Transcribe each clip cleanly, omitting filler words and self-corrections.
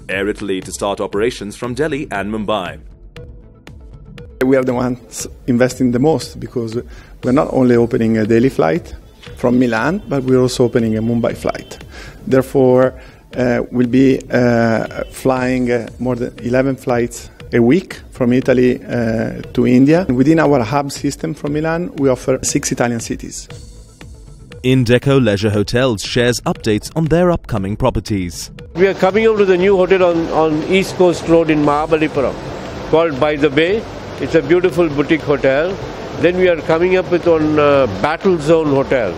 Air Italy to start operations from Delhi and Mumbai. We are the ones investing the most because we're not only opening a daily flight from Milan, but we're also opening a Mumbai flight. Therefore, we'll be flying more than 11 flights a week from Italy to India. Within our hub system from Milan, we offer 6 Italian cities. INDeco Leisure Hotels shares updates on their upcoming properties. We are coming up to the new hotel on East Coast Road in Mahabalipuram called By the Bay. It's a beautiful boutique hotel. Then we are coming up with on Battle Zone Hotel.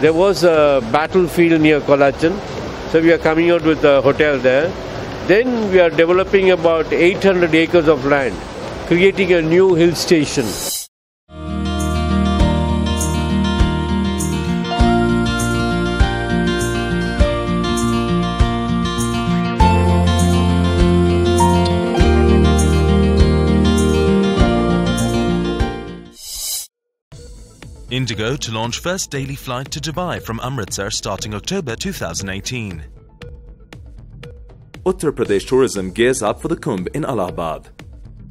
There was a battlefield near Kolachan, so we are coming out with a hotel there. Then we are developing about 800 acres of land, creating a new hill station. IndiGo to launch first daily flight to Dubai from Amritsar starting October 2018. Uttar Pradesh tourism gears up for the Kumbh in Allahabad.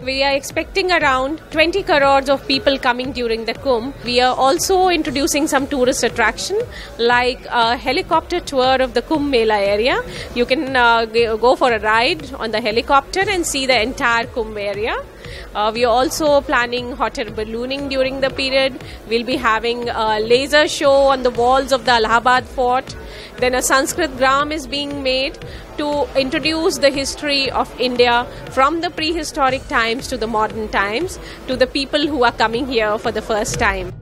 We are expecting around 20 crores of people coming during the Kumbh. We are also introducing some tourist attraction like a helicopter tour of the Kumbh Mela area. You can go for a ride on the helicopter and see the entire Kumbh area. We are also planning hot air ballooning during the period. We'll be having a laser show on the walls of the Allahabad fort. Then a Sanskrit gram is being made to introduce the history of India from the prehistoric times to the modern times to the people who are coming here for the first time.